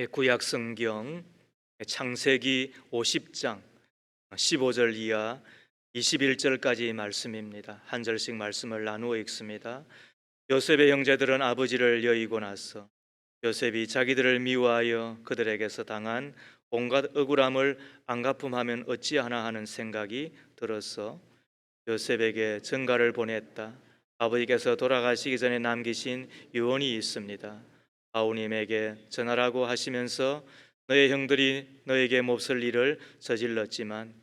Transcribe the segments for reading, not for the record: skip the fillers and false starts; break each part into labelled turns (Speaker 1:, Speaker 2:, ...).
Speaker 1: 구약 성경 창세기 50장 15절 이하 21절까지 말씀입니다. 한 절씩 말씀을 나누어 읽습니다. 요셉의 형제들은 아버지를 여의고 나서 요셉이 자기들을 미워하여 그들에게서 당한 온갖 억울함을 안갚음하면 어찌하나 하는 생각이 들어서 요셉에게 전가를 보냈다. 아버지께서 돌아가시기 전에 남기신 유언이 있습니다. 아우님에게 전하라고 하시면서 너의 형들이 너에게 몹쓸 일을 저질렀지만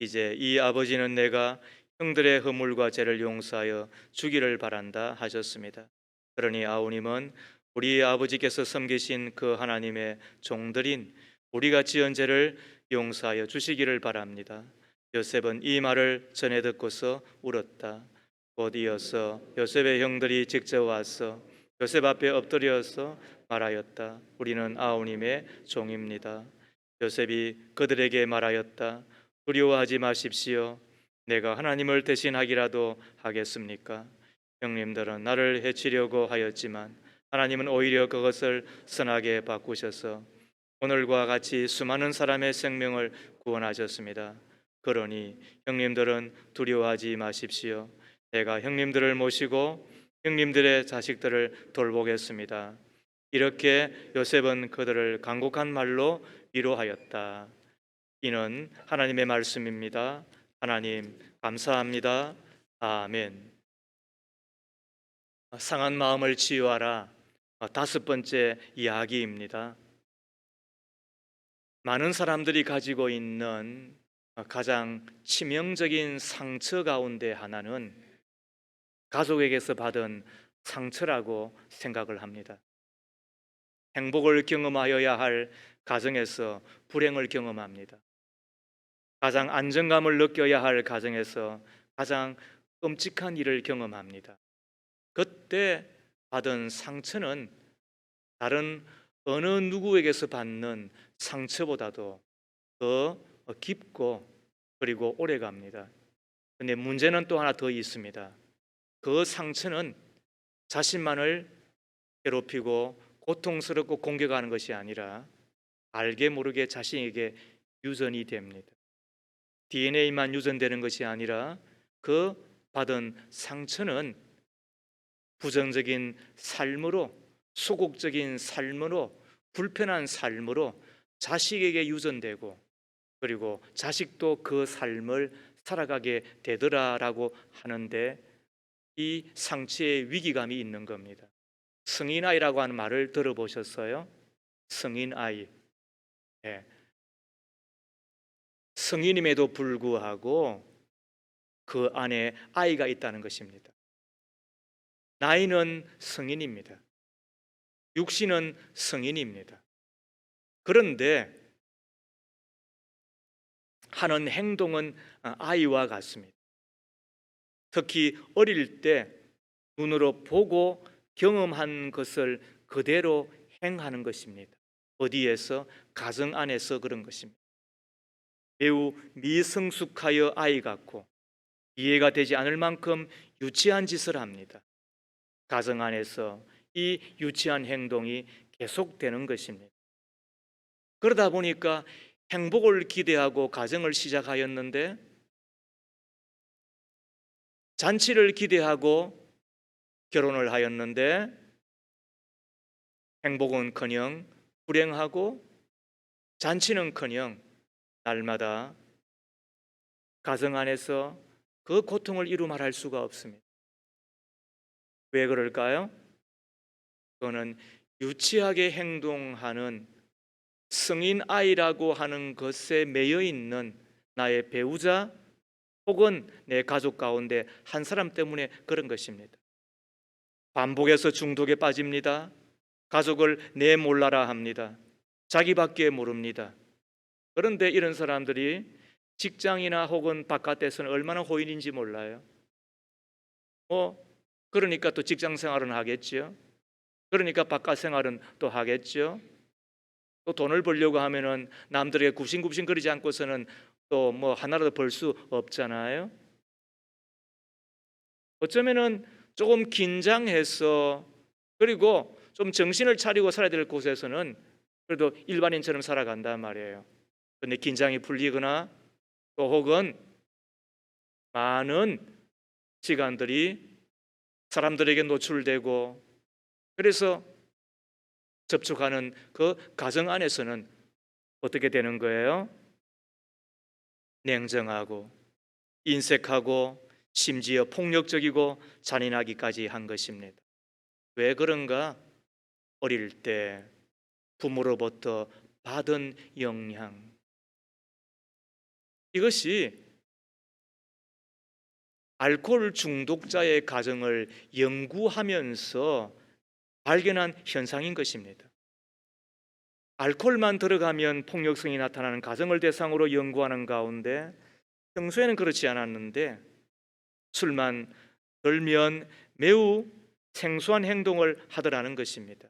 Speaker 1: 이제 이 아버지는 내가 형들의 허물과 죄를 용서하여 주기를 바란다 하셨습니다. 그러니 아우님은 우리 아버지께서 섬기신 그 하나님의 종들인 우리가 지은 죄를 용서하여 주시기를 바랍니다. 요셉은 이 말을 전해 듣고서 울었다. 곧 이어서 요셉의 형들이 직접 와서 요셉 앞에 엎드려서 말하였다. 우리는 아우님의 종입니다. 요셉이 그들에게 말하였다. 두려워하지 마십시오. 내가 하나님을 대신하기라도 하겠습니까? 형님들은 나를 해치려고 하였지만 하나님은 오히려 그것을 선하게 바꾸셔서 오늘과 같이 수많은 사람의 생명을 구원하셨습니다. 그러니 형님들은 두려워하지 마십시오. 내가 형님들을 모시고 형님들의 자식들을 돌보겠습니다. 이렇게 요셉은 그들을 간곡한 말로 위로하였다. 이는 하나님의 말씀입니다. 하나님 감사합니다. 아멘. 상한 마음을 치유하라. 다섯 번째 이야기입니다. 많은 사람들이 가지고 있는 가장 치명적인 상처 가운데 하나는 가족에게서 받은 상처라고 생각을 합니다. 행복을 경험하여야 할 가정에서 불행을 경험합니다. 가장 안정감을 느껴야 할 가정에서 가장 끔찍한 일을 경험합니다. 그때 받은 상처는 다른 어느 누구에게서 받는 상처보다도 더 깊고 그리고 오래 갑니다. 그런데 문제는 또 하나 더 있습니다. 그 상처는 자신만을 괴롭히고 고통스럽고 공격하는 것이 아니라 알게 모르게 자신에게 유전이 됩니다. DNA만 유전되는 것이 아니라 그 받은 상처는 부정적인 삶으로, 소극적인 삶으로, 불편한 삶으로 자식에게 유전되고 그리고 자식도 그 삶을 살아가게 되더라라고 하는데 이 상처의 위기감이 있는 겁니다. 성인아이라고 하는 말을 들어보셨어요? 성인아이. 네. 성인임에도 불구하고 그 안에 아이가 있다는 것입니다. 나이는 성인입니다. 육신은 성인입니다. 그런데 하는 행동은 아이와 같습니다. 특히 어릴 때 눈으로 보고 경험한 것을 그대로 행하는 것입니다. 어디에서? 가정 안에서 그런 것입니다. 매우 미성숙하여 아이 같고 이해가 되지 않을 만큼 유치한 짓을 합니다. 가정 안에서 이 유치한 행동이 계속되는 것입니다. 그러다 보니까 행복을 기대하고 가정을 시작하였는데 잔치를 기대하고 결혼을 하였는데 행복은커녕 불행하고 잔치는커녕 날마다 가정 안에서 그 고통을 이루 말할 수가 없습니다. 왜 그럴까요? 그거는 유치하게 행동하는 성인 아이라고 하는 것에 매여 있는 나의 배우자 혹은 내 가족 가운데 한 사람 때문에 그런 것입니다. 반복해서 중독에 빠집니다. 가족을 내 몰라라 합니다. 자기밖에 모릅니다. 그런데 이런 사람들이 직장이나 혹은 바깥에서는 얼마나 호인인지 몰라요. 그러니까 또 직장 생활은 하겠죠. 그러니까 바깥 생활은 또 하겠죠. 또 돈을 벌려고 하면은 남들에게 굽신굽신 거리지 않고서는 또 뭐 하나라도 벌 수 없잖아요. 어쩌면은 조금 긴장해서 그리고 좀 정신을 차리고 살아야 될 곳에서는 그래도 일반인처럼 살아간단 말이에요. 근데 긴장이 풀리거나 또 혹은 많은 시간들이 사람들에게 노출되고, 그래서 접촉하는 그 가정 안에서는 어떻게 되는 거예요? 냉정하고 인색하고 심지어 폭력적이고 잔인하기까지 한 것입니다. 왜 그런가? 어릴 때 부모로부터 받은 영향, 이것이 알코올 중독자의 가정을 연구하면서 발견한 현상인 것입니다. 알코올만 들어가면 폭력성이 나타나는 가정을 대상으로 연구하는 가운데 평소에는 그렇지 않았는데 술만 들면 매우 생소한 행동을 하더라는 것입니다.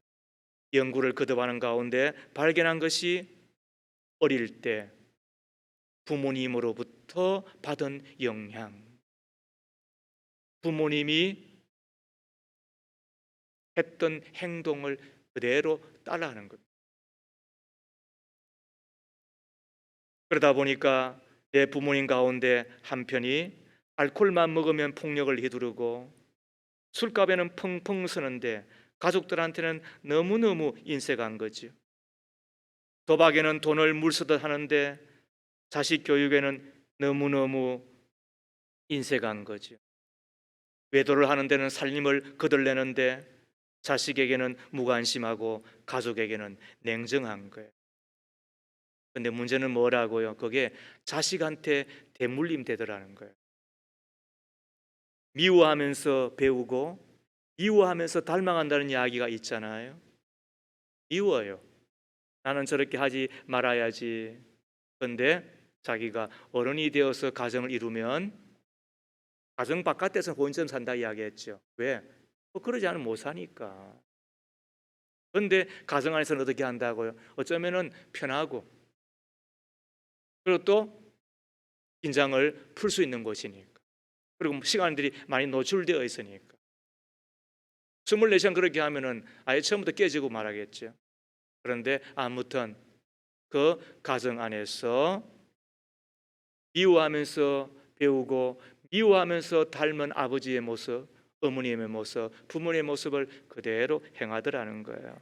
Speaker 1: 연구를 거듭하는 가운데 발견한 것이 어릴 때 부모님으로부터 받은 영향, 부모님이 했던 행동을 그대로 따라하는 것. 그러다 보니까 내 부모님 가운데 한편이 알코올만 먹으면 폭력을 휘두르고 술값에는 펑펑 쓰는데 가족들한테는 너무너무 인색한 거죠. 도박에는 돈을 물쓰듯 하는데 자식 교육에는 너무너무 인색한 거죠. 외도를 하는 데는 살림을 거들내는데 자식에게는 무관심하고 가족에게는 냉정한 거예요. 근데 문제는 뭐라고요? 그게 자식한테 대물림 되더라는 거예요. 미워하면서 배우고 미워하면서 닮아간다는 이야기가 있잖아요. 미워요. 나는 저렇게 하지 말아야지. 그런데 자기가 어른이 되어서 가정을 이루면 가정 바깥에서 혼전 산다 이야기했죠. 왜? 그러지 않으면 못 사니까. 그런데 가정 안에서는 어떻게 한다고요? 어쩌면은 편하고, 그리고 또 긴장을 풀 수 있는 곳이니까. 그리고 시간들이 많이 노출되어 있으니까. 24시간 그렇게 하면은 아예 처음부터 깨지고 말하겠죠. 그런데 아무튼 그 가정 안에서 미워하면서 배우고 미워하면서 닮은 아버지의 모습, 어머님의 모습, 부모님의 모습을 그대로 행하더라는 거예요.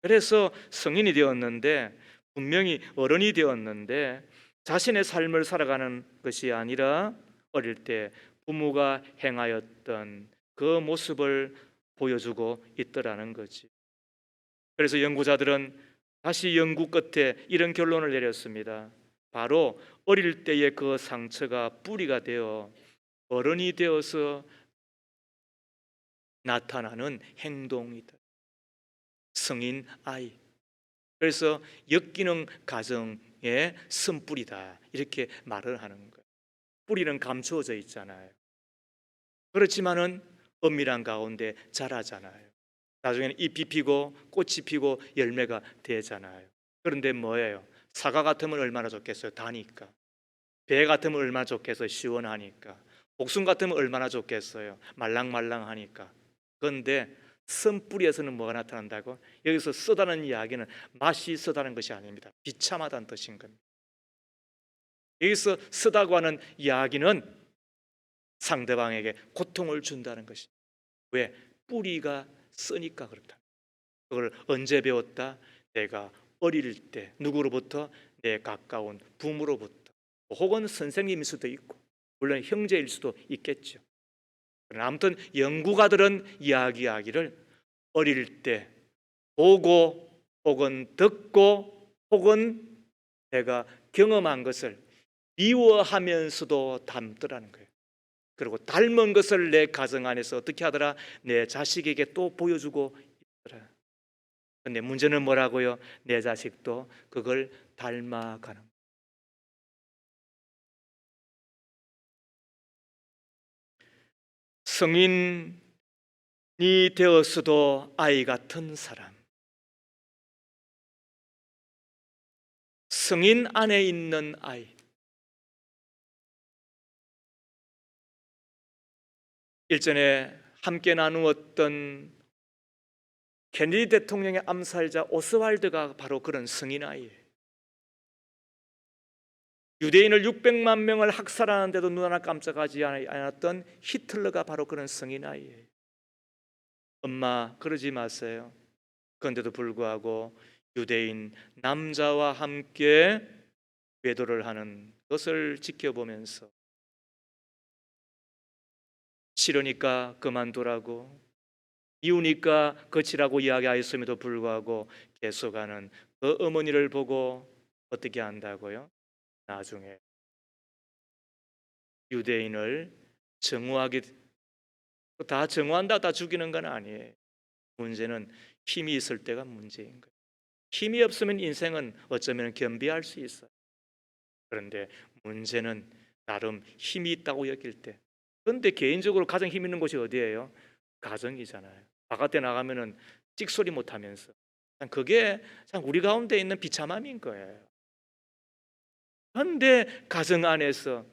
Speaker 1: 그래서 성인이 되었는데, 분명히 어른이 되었는데 자신의 삶을 살아가는 것이 아니라 어릴 때 부모가 행하였던 그 모습을 보여주고 있더라는 거지. 그래서 연구자들은 다시 연구 끝에 이런 결론을 내렸습니다. 바로 어릴 때의 그 상처가 뿌리가 되어 어른이 되어서 나타나는 행동이다. 성인 아이. 그래서 역기능 가정의 쓴뿌리다, 이렇게 말을 하는 거예요. 뿌리는 감추어져 있잖아요. 그렇지만은 엄밀한 가운데 자라잖아요. 나중에는 잎이 피고 꽃이 피고 열매가 되잖아요. 그런데 뭐예요? 사과 같으면 얼마나 좋겠어요? 다니까. 배 같으면 얼마나 좋겠어요? 시원하니까. 복숭 같으면 얼마나 좋겠어요? 말랑말랑하니까. 그런데 쓴뿌리에서는 뭐가 나타난다고? 여기서 쓰다는 이야기는 맛이 쓰다는 것이 아닙니다. 비참하다는 뜻인 겁니다. 여기서 쓰다고 하는 이야기는 상대방에게 고통을 준다는 것입니다. 왜? 뿌리가 쓰니까 그렇다. 그걸 언제 배웠다? 내가 어릴 때 누구로부터? 내 가까운 부모로부터, 혹은 선생님일 수도 있고, 물론 형제일 수도 있겠죠. 그러나 아무튼 연구가들은 이야기하기를 어릴 때 보고 혹은 듣고 혹은 내가 경험한 것을 미워하면서도 담더라는 거예요. 그리고 닮은 것을 내 가정 안에서 어떻게 하더라? 내 자식에게 또 보여주고 있더라. 근데 문제는 뭐라고요? 내 자식도 그걸 닮아가는. 성인이 되었어도 아이 같은 사람, 성인 안에 있는 아이, 일전에 함께 나누었던 케네디 대통령의 암살자 오스왈드가 바로 그런 성인아이예요. 유대인을 600만 명을 학살하는데도 눈 하나 깜짝하지 않았던 히틀러가 바로 그런 성인아이예요. 엄마 그러지 마세요. 그런데도 불구하고 유대인 남자와 함께 외도를 하는 것을 지켜보면서 싫으니까 그만두라고, 미우니까 거치라고 이야기하였음에도 불구하고 계속하는 그 어머니를 보고 어떻게 한다고요? 나중에 유대인을 정오하게, 다 정오한다 다 죽이는 건 아니에요. 문제는 힘이 있을 때가 문제인 거예요. 힘이 없으면 인생은 어쩌면 겸비할 수 있어요. 그런데 문제는 나름 힘이 있다고 여길 때. 그런데 개인적으로 가장 힘 있는 곳이 어디예요? 가정이잖아요. 바깥에 나가면은 찍소리 못 하면서. 그게 참 우리 가운데 있는 비참함인 거예요. 그런데 가정 안에서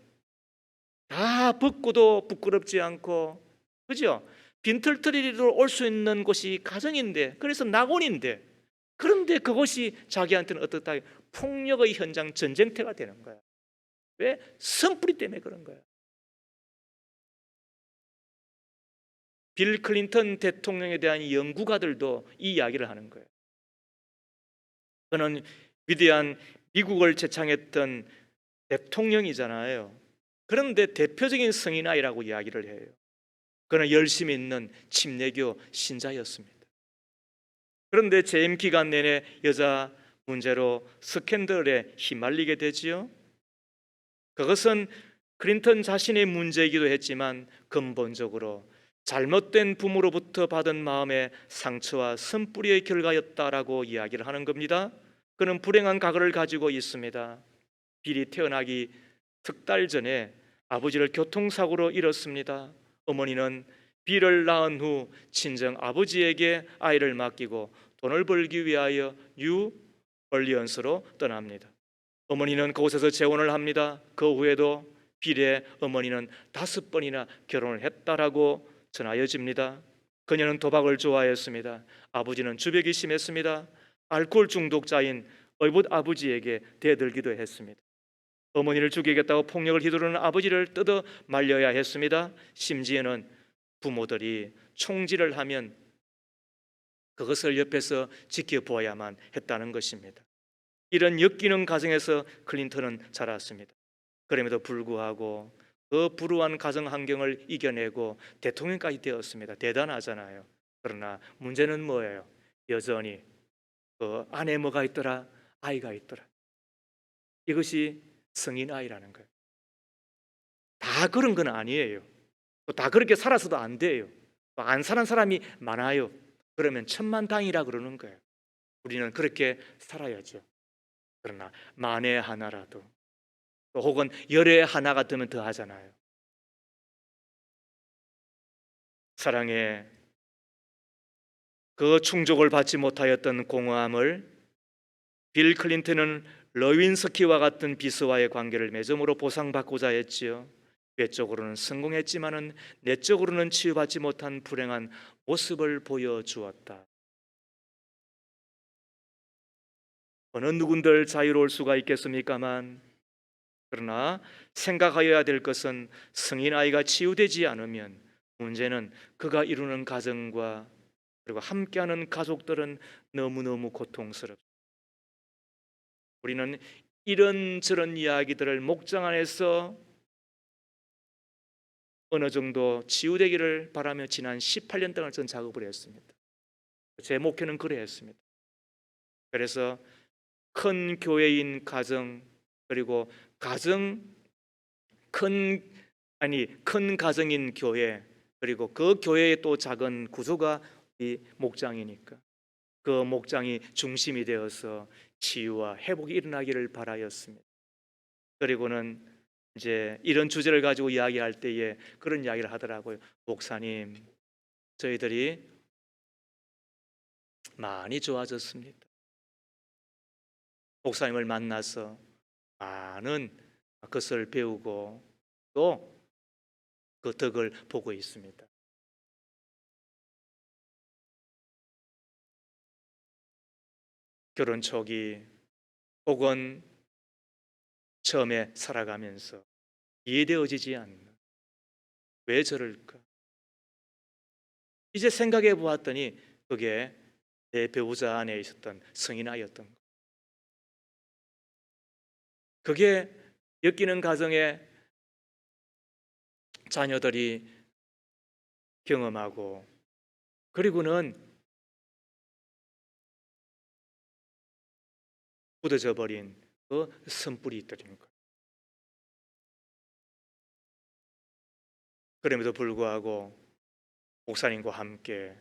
Speaker 1: 다 벗고도 부끄럽지 않고, 그죠? 빈털터리로 올 수 있는 곳이 가정인데, 그래서 낙원인데, 그런데 그것이 자기한테는 어떻다? 폭력의 현장, 전쟁터가 되는 거야. 왜? 선뿌리 때문에 그런 거야. 빌 클린턴 대통령에 대한 연구가들도 이 이야기를 하는 거예요. 그는 위대한 미국을 제창했던 대통령이잖아요. 그런데 대표적인 성인아이라고 이야기를 해요. 그는 열심히 있는 침례교 신자였습니다. 그런데 재임 기간 내내 여자 문제로 스캔들에 휘말리게 되지요. 그것은 클린턴 자신의 문제이기도 했지만 근본적으로 잘못된 부모로부터 받은 마음의 상처와 쓴뿌리의 결과였다라고 이야기를 하는 겁니다. 그는 불행한 과거를 가지고 있습니다. 빌이 태어나기 석 달 전에 아버지를 교통사고로 잃었습니다. 어머니는 빌을 낳은 후 친정 아버지에게 아이를 맡기고 돈을 벌기 위하여 뉴 얼리언스로 떠납니다. 어머니는 그곳에서 재혼을 합니다. 그 후에도 빌의 어머니는 5번이나 결혼을 했다라고 전하여집니다. 그녀는 도박을 좋아했습니다. 아버지는 주벽이 심했습니다. 알코올 중독자인 의붓 아버지에게 대들기도 했습니다. 어머니를 죽이겠다고 폭력을 휘두르는 아버지를 뜯어 말려야 했습니다. 심지어는 부모들이 총질을 하면 그것을 옆에서 지켜보아야만 했다는 것입니다. 이런 역기능 가정에서 클린턴은 자랐습니다. 그럼에도 불구하고 그 불우한 가정 환경을 이겨내고 대통령까지 되었습니다. 대단하잖아요. 그러나 문제는 뭐예요? 여전히 그 안에 뭐가 있더라? 아이가 있더라. 이것이 성인 아이라는 거예요. 다 그런 건 아니에요. 또 다 그렇게 살아서도 안 돼요. 안 사는 사람이 많아요. 그러면 천만다행이라 그러는 거예요. 우리는 그렇게 살아야죠. 그러나 만에 하나라도, 또 혹은 열에 하나가 되면 더 하잖아요. 사랑에 그 충족을 받지 못하였던 공허함을 빌 클린턴은 러윈스키와 같은 비서와의 관계를 맺음으로 보상받고자 했지요. 외적으로는 성공했지만은 내적으로는 치유받지 못한 불행한 모습을 보여주었다. 어느 누군들 자유로울 수가 있겠습니까만, 그러나 생각하여야 될 것은 성인 아이가 치유되지 않으면 문제는 그가 이루는 가정과 그리고 함께하는 가족들은 너무너무 고통스럽습니다. 우리는 이런저런 이야기들을 목장 안에서 어느 정도 치유되기를 바라며 지난 18년 동안 전 작업을 했습니다. 제 목표는 그래 했습니다. 그래서 큰 교회인 가정, 그리고 가정 큰 가정인 교회, 그리고 그 교회의 또 작은 구조가 이 목장이니까 그 목장이 중심이 되어서 치유와 회복이 일어나기를 바라였습니다. 그리고는 이제 이런 주제를 가지고 이야기할 때에 그런 이야기를 하더라고요. 목사님, 저희들이 많이 좋아졌습니다. 목사님을 만나서 많은 것을 배우고 또 그 덕을 보고 있습니다. 결혼 초기 혹은 처음에 살아가면서 이해되어지지 않는, 왜 저럴까? 이제 생각해 보았더니 그게 내 배우자 안에 있었던 성인아이였던 것. 그게 엮이는 가정에 자녀들이 경험하고, 그리고는 굳어져 버린 그 선뿌리 있더라는 거예요. 그럼에도 불구하고 목사님과 함께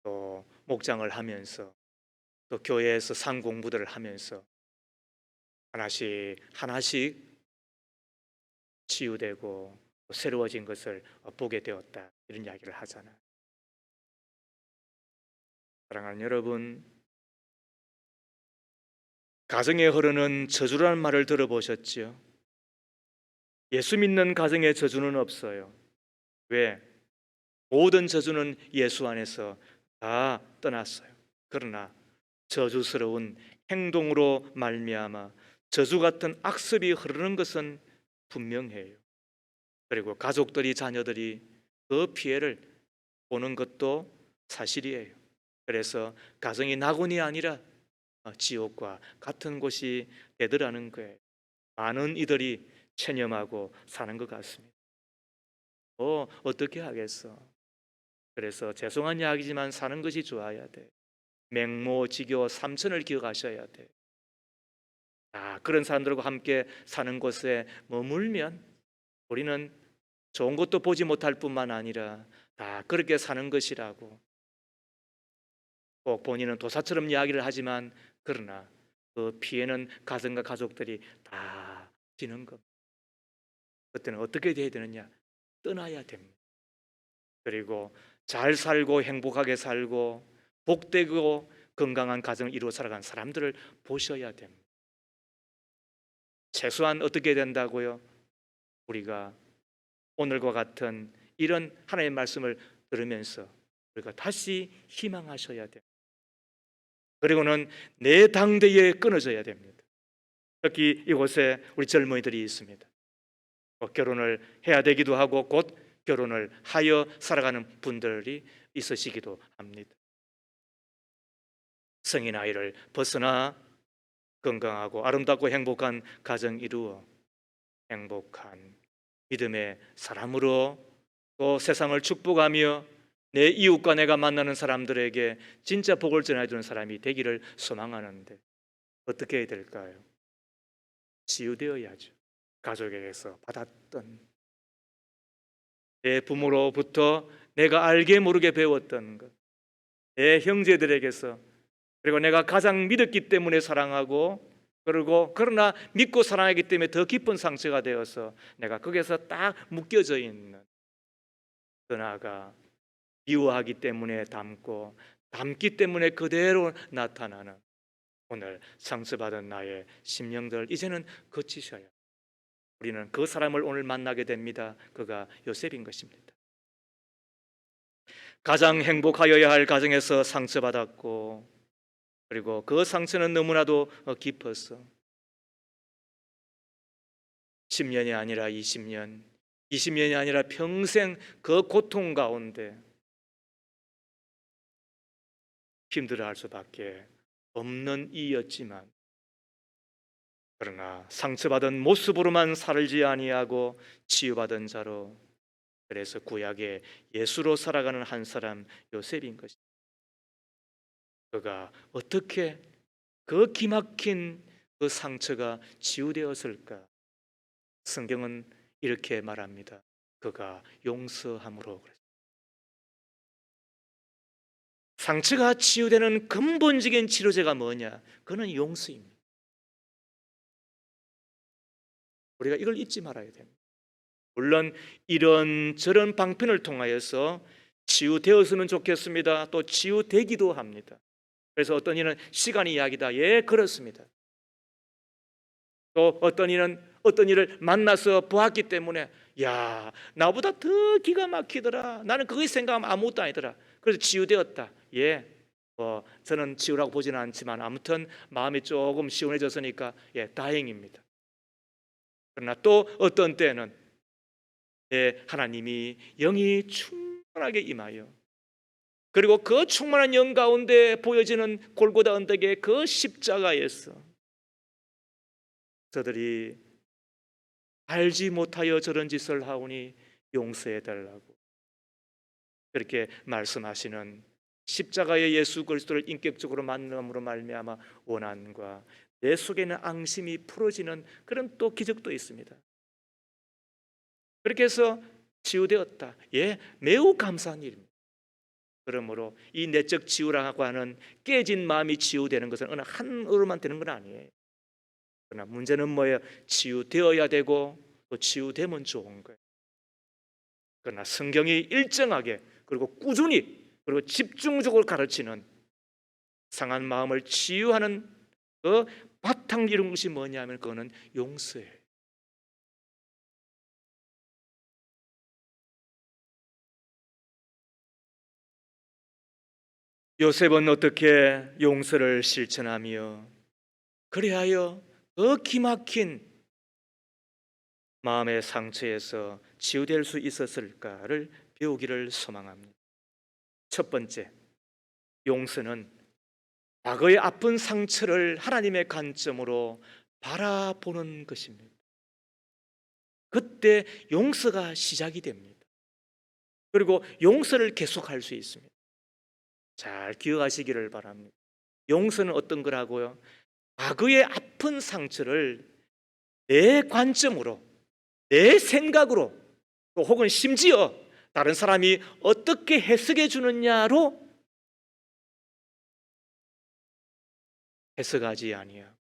Speaker 1: 또 목장을 하면서, 또 교회에서 상 공부들을 하면서 하나씩 하나씩 치유되고 새로워진 것을 보게 되었다, 이런 이야기를 하잖아요. 사랑하는 여러분, 가정에 흐르는 저주라는 말을 들어보셨죠? 예수 믿는 가정에 저주는 없어요. 왜? 모든 저주는 예수 안에서 다 떠났어요. 그러나 저주스러운 행동으로 말미암아 저주 같은 악습이 흐르는 것은 분명해요. 그리고 가족들이, 자녀들이 그 피해를 보는 것도 사실이에요. 그래서 가정이 낙원이 아니라 지옥과 같은 곳이 되더라는 거예요. 많은 이들이 체념하고 사는 것 같습니다. 어떻게 하겠어? 그래서 죄송한 이야기지만 사는 것이 좋아야 돼. 맹모, 지교, 삼천을 기억하셔야 돼. 그런 사람들과 함께 사는 곳에 머물면 우리는 좋은 것도 보지 못할 뿐만 아니라 다 그렇게 사는 것이라고, 꼭 본인은 도사처럼 이야기를 하지만 그러나 그 피해는 가정과 가족들이 다 지는 겁니다. 그때는 어떻게 돼야 되느냐? 떠나야 됩니다. 그리고 잘 살고 행복하게 살고 복되고 건강한 가정을 이루어 살아가는 사람들을 보셔야 됩니다. 최소한 어떻게 된다고요? 우리가 오늘과 같은 이런 하나님의 말씀을 들으면서 우리가 다시 희망하셔야 됩니다. 그리고는 내 당대에 끊어져야 됩니다. 특히 이곳에 우리 젊은이들이 있습니다. 결혼을 해야 되기도 하고 곧 결혼을 하여 살아가는 분들이 있으시기도 합니다. 성인 아이를 벗어나 건강하고 아름답고 행복한 가정 이루어 행복한 믿음의 사람으로 또 세상을 축복하며 내 이웃과 내가 만나는 사람들에게 진짜 복을 전해주는 사람이 되기를 소망하는데 어떻게 해야 될까요? 치유되어야죠. 가족에게서 받았던, 내 부모로부터 내가 알게 모르게 배웠던 것, 내 형제들에게서, 그리고 내가 가장 믿었기 때문에 사랑하고, 그리고 그러나 믿고 사랑하기 때문에 더 깊은 상처가 되어서 내가 거기에서 딱 묶여져 있는, 더 나아가 미워하기 때문에 담고 담기 때문에 그대로 나타나는 오늘 상처받은 나의 심령들, 이제는 거치셔야, 우리는 그 사람을 오늘 만나게 됩니다. 그가 요셉인 것입니다. 가장 행복하여야 할 가정에서 상처받았고, 그리고 그 상처는 너무나도 깊었어. 10년이 아니라 20년, 20년이 아니라 평생 그 고통 가운데 힘들어할 수밖에 없는 이였지만, 그러나 상처받은 모습으로만 살지 아니하고 치유받은 자로, 그래서 구약의 예수로 살아가는 한 사람 요셉인 것입니다. 그가 어떻게 그 기막힌 그 상처가 치유되었을까? 성경은 이렇게 말합니다. 그가 용서함으로. 상처가 치유되는 근본적인 치료제가 뭐냐? 그는 용서입니다. 우리가 이걸 잊지 말아야 됩니다. 물론 이런저런 방편을 통하여서 치유되었으면 좋겠습니다. 또 치유되기도 합니다. 그래서 어떤 이는 시간이 이야기다. 예, 그렇습니다. 또 어떤 이는 어떤 일을 만나서 보았기 때문에 야, 나보다 더 기가 막히더라. 나는 그것이 생각하면 아무것도 아니더라. 그래서 치유되었다. 예, 저는 치유라고 보지는 않지만 아무튼 마음이 조금 시원해졌으니까 다행입니다. 그러나 또 어떤 때는 하나님이 영이 충만하게 임하여, 그리고 그 충만한 영 가운데 보여지는 골고다 언덕의 그 십자가에서 저들이 알지 못하여 저런 짓을 하오니 용서해 달라고 그렇게 말씀하시는, 십자가의 예수 그리스도를 인격적으로 만남으로 말미암아 원한과 내 속에 있는 앙심이 풀어지는 그런 또 기적도 있습니다. 그렇게 해서 치유되었다. 매우 감사한 일입니다. 그러므로 이 내적 치유라고 하는 깨진 마음이 치유되는 것은 어느 한으로만 되는 건 아니에요. 그러나 문제는 뭐예요? 치유되어야 되고 또 치유되면 좋은 거예요. 그러나 성경이 일정하게 그리고 꾸준히 그리고 집중적으로 가르치는 상한 마음을 치유하는 그 바탕 이룬 것이 뭐냐면 그거는 용서예요. 요셉은 어떻게 용서를 실천하며 그리하여 그 기막힌 마음의 상처에서 치유될 수 있었을까를 배우기를 소망합니다. 첫 번째, 용서는 과거의 아픈 상처를 하나님의 관점으로 바라보는 것입니다. 그때 용서가 시작이 됩니다. 그리고 용서를 계속할 수 있습니다. 잘 기억하시기를 바랍니다. 용서는 어떤 거라고요? 과거의 아픈 상처를 내 관점으로, 내 생각으로, 또 혹은 심지어 다른 사람이 어떻게 해석해 주느냐로 해석하지 아니하고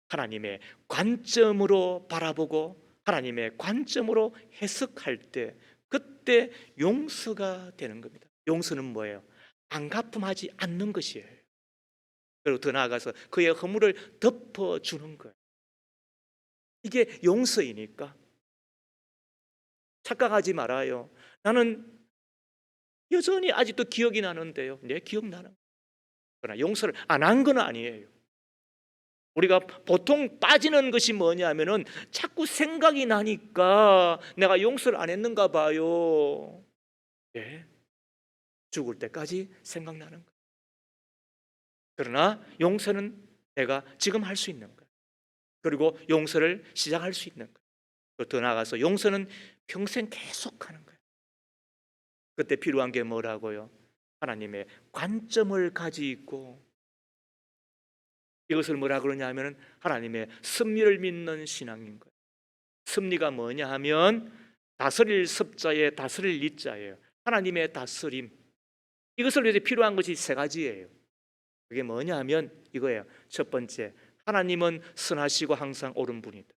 Speaker 1: 하나님의 관점으로 바라보고 하나님의 관점으로 해석할 때 그때 용서가 되는 겁니다. 용서는 뭐예요? 안갚음하지 않는 것이에요. 그리고 더 나아가서 그의 허물을 덮어주는 거예요. 이게 용서이니까 착각하지 말아요. 나는 여전히 아직도 기억이 나는데요. 네, 기억나는. 그러나 용서를 안 한 건 아니에요. 우리가 보통 빠지는 것이 뭐냐면은 자꾸 생각이 나니까 내가 용서를 안 했는가 봐요. 예, 죽을 때까지 생각나는 거예요. 그러나 용서는 내가 지금 할 수 있는 거예요. 그리고 용서를 시작할 수 있는 거예요. 더 나아가서 용서는 평생 계속하는 거예요. 그때 필요한 게 뭐라고요? 하나님의 관점을 가지고 이것을 뭐라 그러냐면 하나님의 섭리를 믿는 신앙인 거예요. 섭리가 뭐냐 하면 다스릴 섭자에 다스릴 리자예요. 하나님의 다스림. 이것을 위해서 필요한 것이 세 가지예요. 그게 뭐냐 하면 이거예요. 첫 번째, 하나님은 선하시고 항상 옳은 분이다.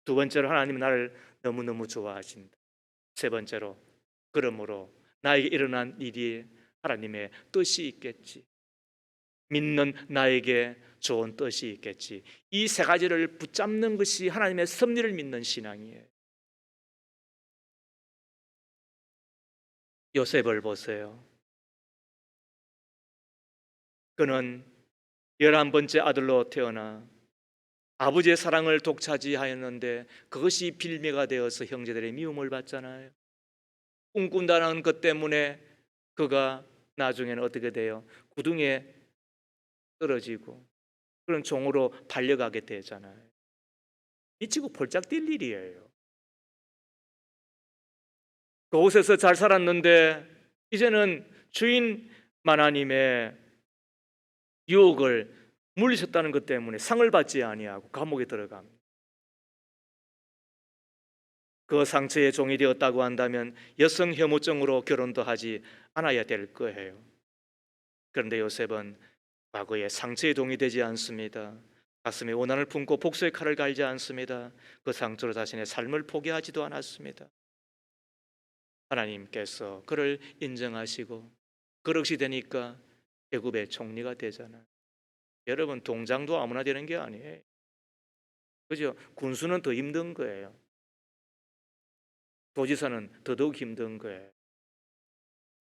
Speaker 1: 두 번째로, 하나님은 나를 너무너무 좋아하신다. 세 번째로, 그러므로 나에게 일어난 일이 하나님의 뜻이 있겠지. 믿는 나에게 좋은 뜻이 있겠지. 이 세 가지를 붙잡는 것이 하나님의 섭리를 믿는 신앙이에요. 요셉을 보세요. 그는 11번째 아들로 태어나 아버지의 사랑을 독차지하였는데 그것이 빌미가 되어서 형제들의 미움을 받잖아요. 꿈꾼다는 것 때문에 그가 나중에는 어떻게 돼요? 구덩이에 떨어지고 그런 종으로 팔려가게 되잖아요. 미치고 폴짝 뛸 일이에요. 그곳에서 잘 살았는데 이제는 주인 마나님의 유혹을 물리쳤다는 것 때문에 상을 받지 아니하고 감옥에 들어갑니다. 그 상처의 종이 되었다고 한다면 여성 혐오증으로 결혼도 하지 않아야 될 거예요. 그런데 요셉은 과거의 상처의 종이 되지 않습니다. 가슴에 원한을 품고 복수의 칼을 갈지 않습니다. 그 상처로 자신의 삶을 포기하지도 않았습니다. 하나님께서 그를 인정하시고 그릇이 되니까 애굽의 총리가 되잖아요. 여러분, 동장도 아무나 되는 게 아니에요. 그죠? 군수는 더 힘든 거예요. 도지사는 더더욱 힘든 거예요.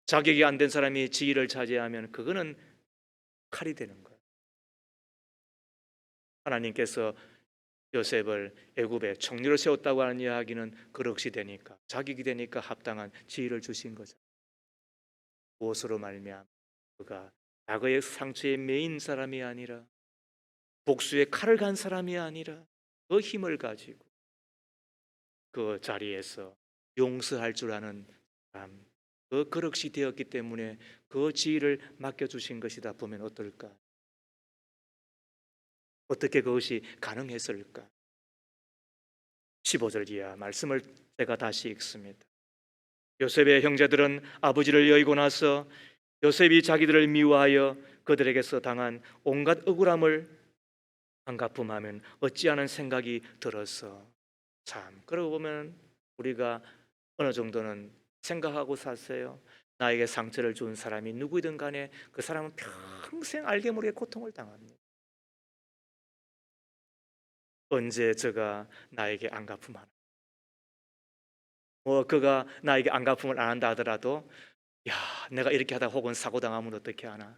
Speaker 1: 자격이 안 된 사람이 지위를 차지하면 그거는 칼이 되는 거예요. 하나님께서 요셉을 애굽의 총리로 세웠다고 하는 이야기는 그릇이 되니까, 자격이 되니까 합당한 지위를 주신 거죠. 무엇으로 말미암아 그가 과거의 상처에 매인 사람이 아니라, 복수의 칼을 간 사람이 아니라, 그 힘을 가지고 그 자리에서 용서할 줄 아는 사람, 그 그릇이 되었기 때문에 그 지위를 맡겨주신 것이다 보면 어떨까? 어떻게 그것이 가능했을까? 15절 이하 말씀을 제가 다시 읽습니다. 요셉의 형제들은 아버지를 여의고 나서 요셉이 자기들을 미워하여 그들에게서 당한 온갖 억울함을 한가품하면 어찌하는 생각이 들어서, 참, 그러고 보면 우리가 어느 정도는 생각하고 사세요. 나에게 상처를 준 사람이 누구이든 간에 그 사람은 평생 알게 모르게 고통을 당합니다. 언제 저가 나에게 안갚음하나, 그가 나에게 안갚음을 안 한다 하더라도, 야, 내가 이렇게 하다 혹은 사고 당하면 어떻게 하나,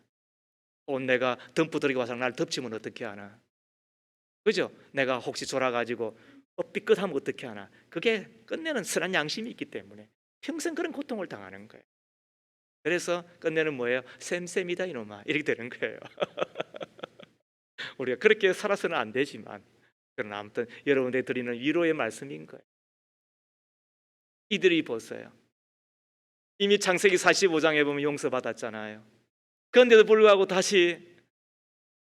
Speaker 1: 혹은 내가 덤프들이고 와서 날 덮치면 어떻게 하나, 그죠? 내가 혹시 졸아가지고 삐끗하면 어떻게 하나. 그게 끝내는 선한 양심이 있기 때문에 평생 그런 고통을 당하는 거예요. 그래서 끝내는 뭐예요? 쌤쌤이다 이놈아, 이렇게 되는 거예요. 우리가 그렇게 살아서는 안 되지만, 그러나 아무튼 여러분들이 드리는 위로의 말씀인 거예요. 이들이 보세요. 이미 창세기 45장에 보면 용서받았잖아요. 그런데도 불구하고 다시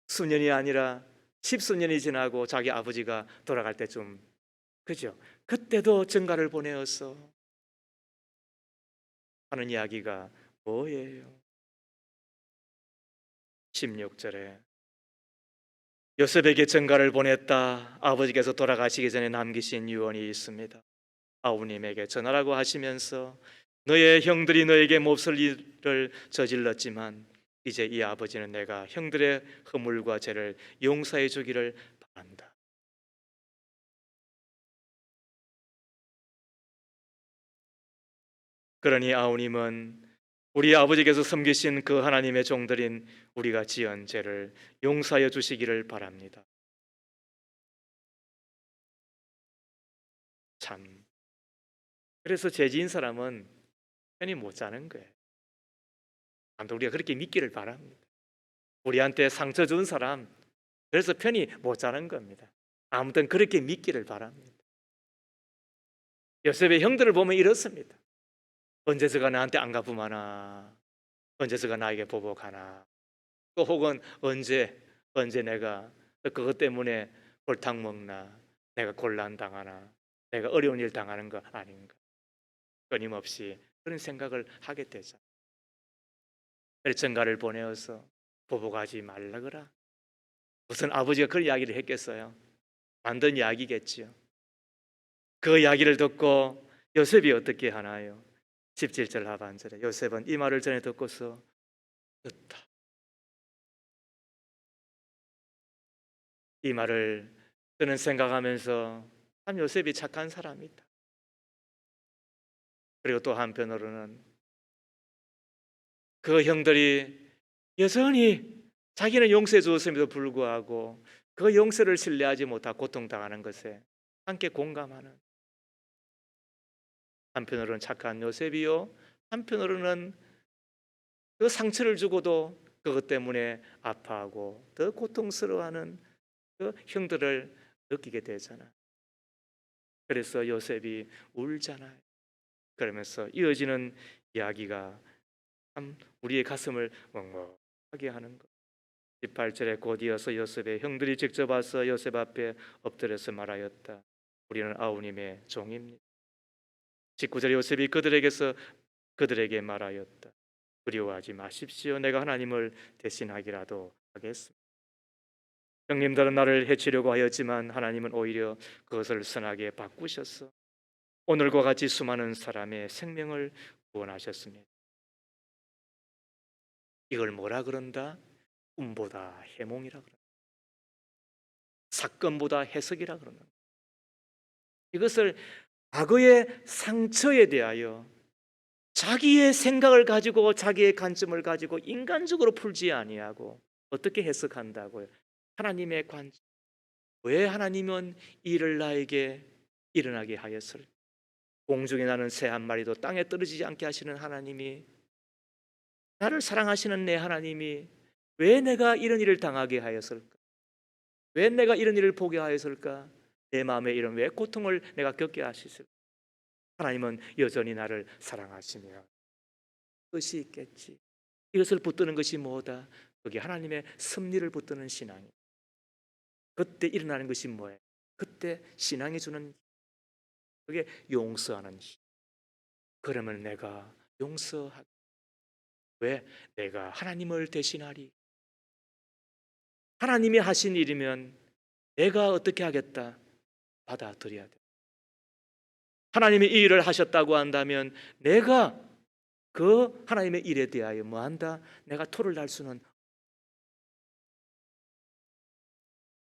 Speaker 1: 수년이 아니라 십수년이 지나고 자기 아버지가 돌아갈 때쯤, 그죠? 그때도 전가를 보내어서 하는 이야기가 뭐예요? 16절에 요셉에게 전가를 보냈다. 아버지께서 돌아가시기 전에 남기신 유언이 있습니다. 아우님에게 전하라고 하시면서, 너의 형들이 너에게 몹쓸 일을 저질렀지만 이제 이 아버지는 내가 형들의 허물과 죄를 용서해 주기를 바란다. 그러니 아우님은 우리 아버지께서 섬기신 그 하나님의 종들인 우리가 지은 죄를 용서하여 주시기를 바랍니다. 참, 그래서 죄 지은 사람은 편히 못 자는 거예요. 아무튼 우리가 그렇게 믿기를 바랍니다. 우리한테 상처 준 사람, 그래서 편히 못 자는 겁니다. 아무튼 그렇게 믿기를 바랍니다. 요셉의 형들을 보면 이렇습니다. 언제서가 나한테 안 갚음하나, 언제서가 나에게 보복하나, 또 혹은 언제 내가 그것 때문에 골탕 먹나, 내가 곤란 당하나, 내가 어려운 일 당하는 거 아닌가, 끊임없이 그런 생각을 하게 되죠. 전가를 보내어서 보복하지 말라거라. 무슨 아버지가 그런 이야기를 했겠어요? 만든 이야기겠지요. 그 이야기를 듣고 요셉이 어떻게 하나요? 17절 하반절에 요셉은 이 말을 전에 듣고서 듣다. 이 말을 저는 생각하면서 참 요셉이 착한 사람이다. 그리고 또 한편으로는 그 형들이 여전히 자기는 용서해 주었음에도 불구하고 그 용서를 신뢰하지 못하고 고통당하는 것에 함께 공감하는, 한편으로는 착한 요셉이요, 한편으로는 그 상처를 주고도 그것 때문에 아파하고 더 고통스러워하는 그 형들을 느끼게 되잖아. 그래서 요셉이 울잖아요. 그러면서 이어지는 이야기가 참 우리의 가슴을 먹먹하게 하는 것. 18절에 곧 이어서 요셉의 형들이 직접 와서 요셉 앞에 엎드려서 말하였다. 우리는 아우님의 종입니다. 19절에 요셉이 그들에게 말하였다. 두려워하지 마십시오. 내가 하나님을 대신하기라도 하겠습니다. 형님들은 나를 해치려고 하였지만 하나님은 오히려 그것을 선하게 바꾸셔서 오늘과 같이 수많은 사람의 생명을 구원하셨습니다. 이걸 뭐라 그런다? 꿈보다 해몽이라 그런다. 사건보다 해석이라 그런다. 이것을 과거의 상처에 대하여 자기의 생각을 가지고 자기의 관점을 가지고 인간적으로 풀지 아니하고 어떻게 해석한다고요? 하나님의 관점. 왜 하나님은 이 일을 나에게 일어나게 하였을까? 공중에 나는 새 한 마리도 땅에 떨어지지 않게 하시는 하나님이, 나를 사랑하시는 내 하나님이 왜 내가 이런 일을 당하게 하였을까? 왜 내가 이런 일을 보게 하였을까? 내 마음에 이런 왜 고통을 내가 겪게 하셨을까? 하나님은 여전히 나를 사랑하시며 뜻이 있겠지. 이것을 붙드는 것이 뭐다? 그게 하나님의 섭리를 붙드는 신앙이에요. 그때 일어나는 것이 뭐예요? 그때 신앙이 주는, 그게 용서하는 힘. 그러면 내가 용서하게. 왜? 내가 하나님을 대신하리. 하나님이 하신 일이면 내가 어떻게 하겠다? 받아들여야 돼. 하나님이 이 일을 하셨다고 한다면 내가 그 하나님의 일에 대하여 뭐한다? 내가 토를 달 수는,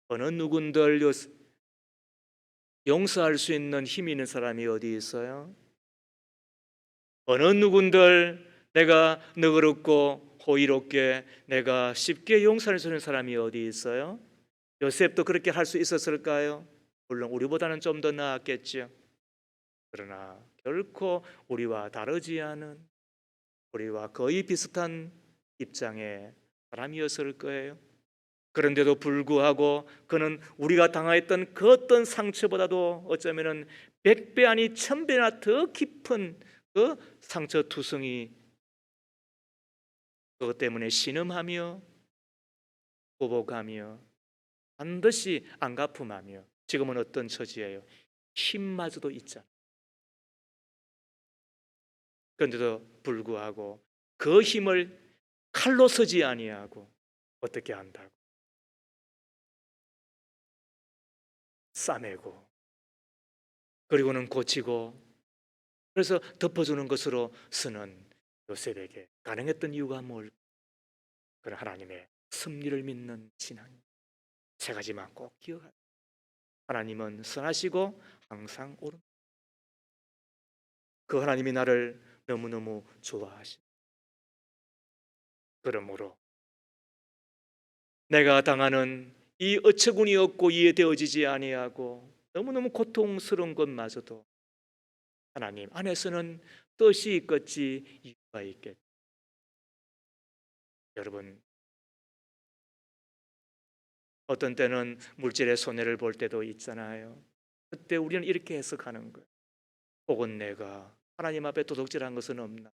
Speaker 1: 어느 누군들 용서할 수 있는 힘이 있는 사람이 어디 있어요? 어느 누군들 내가 너그럽고 호의롭게 내가 쉽게 용서할 수 있는 사람이 어디 있어요? 요셉도 그렇게 할 수 있었을까요? 물론 우리보다는 좀 더 나았겠죠. 그러나 결코 우리와 다르지 않은, 우리와 거의 비슷한 입장의 사람이었을 거예요. 그런데도 불구하고 그는 우리가 당하였던 그 어떤 상처보다도 어쩌면은 100배 아니 1000배나 더 깊은 그 상처 투성이, 그것 때문에 신음하며 보복하며 반드시 안갚음하며 지금은 어떤 처지예요? 힘마저도 있잖아요. 그런데도 불구하고 그 힘을 칼로 쓰지 아니하고 어떻게 한다고? 싸매고 그리고는 고치고, 그래서 덮어주는 것으로 쓰는 요셉에게 가능했던 이유가 뭘? 그런 하나님의 섭리를 믿는 신앙. 세 가지만 꼭 기억하세요. 하나님은 선하시고 항상 옳은, 그 하나님이 나를 너무너무 좋아하시. 그러므로 내가 당하는 이 어처구니 없고 이해되어지지 아니하고 너무너무 고통스러운 것마저도 하나님 안에서는 뜻이 있겠지, 이유가 있겠지. 여러분, 어떤 때는 물질의 손해를 볼 때도 있잖아요. 그때 우리는 이렇게 해석하는 거예요. 혹은 내가 하나님 앞에 도둑질한 것은 없나?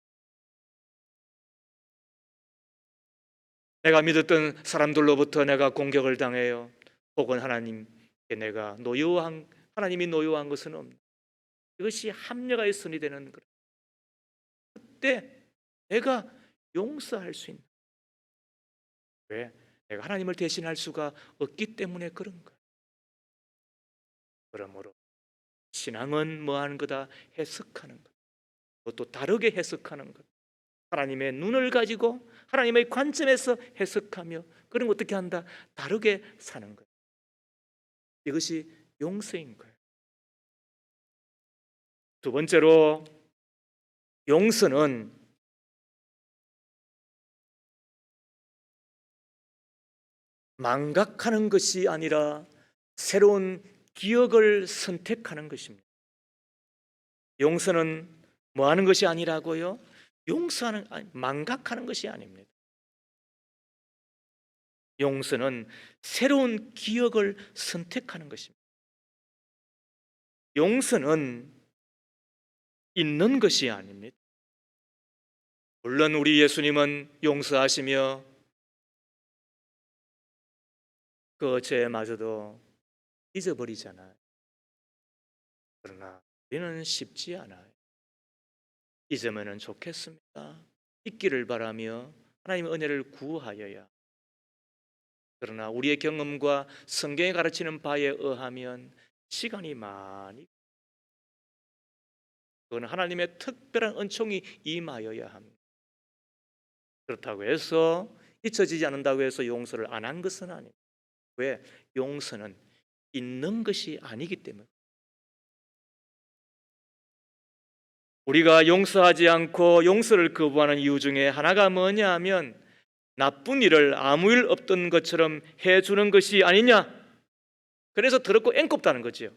Speaker 1: 내가 믿었던 사람들로부터 내가 공격을 당해요. 혹은 하나님께 내가 노여한, 하나님이 노여한 것은 없나? 이것이 합리가 있으니 되는 거예요. 그때 내가 용서할 수 있는, 왜? 내가 하나님을 대신할 수가 없기 때문에 그런 거예요. 그러므로 신앙은 뭐 하는 거다? 해석하는 것. 또 다르게 해석하는 것. 하나님의 눈을 가지고 하나님의 관점에서 해석하며, 그럼 어떻게 한다? 다르게 사는 것. 이것이 용서인 거예요. 두 번째로, 용서는 망각하는 것이 아니라 새로운 기억을 선택하는 것입니다. 용서는 뭐 하는 것이 아니라고요? 용서하는, 아니, 망각하는 것이 아닙니다. 용서는 새로운 기억을 선택하는 것입니다. 용서는 있는 것이 아닙니다. 물론 우리 예수님은 용서하시며 그 죄마저도 잊어버리잖아요. 그러나 우리는 쉽지 않아요. 잊으면 좋겠습니다. 잊기를 바라며 하나님의 은혜를 구하여야. 그러나 우리의 경험과 성경이 가르치는 바에 의하면 시간이 많이, 그건 하나님의 특별한 은총이 임하여야 합니다. 그렇다고 해서 잊혀지지 않는다고 해서 용서를 안 한 것은 아닙니다. 왜? 용서는 있는 것이 아니기 때문에. 우리가 용서하지 않고 용서를 거부하는 이유 중에 하나가 뭐냐 하면 나쁜 일을 아무 일 없던 것처럼 해주는 것이 아니냐? 그래서 더럽고 앵껍다는 거지요.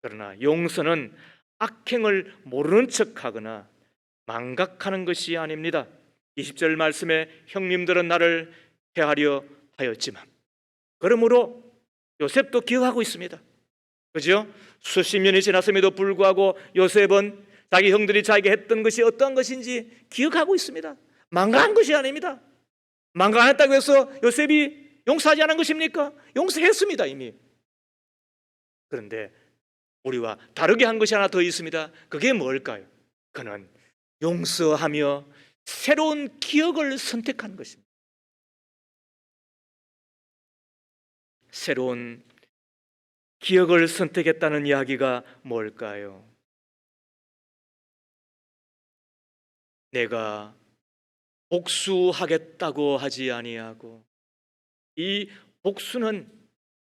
Speaker 1: 그러나 용서는 악행을 모르는 척하거나 망각하는 것이 아닙니다. 20절 말씀에 형님들은 나를 해하려 하였지만, 그러므로 요셉도 기억하고 있습니다. 그죠? 수십 년이 지났음에도 불구하고 요셉은 자기 형들이 자기에게 했던 것이 어떠한 것인지 기억하고 있습니다. 망가한 것이 아닙니다. 망가했다고 해서 요셉이 용서하지 않은 것입니까? 용서했습니다, 이미. 그런데 우리와 다르게 한 것이 하나 더 있습니다. 그게 뭘까요? 그는 용서하며 새로운 기억을 선택한 것입니다. 새로운 기억을 선택했다는 이야기가 뭘까요? 내가 복수하겠다고 하지 아니하고, 이 복수는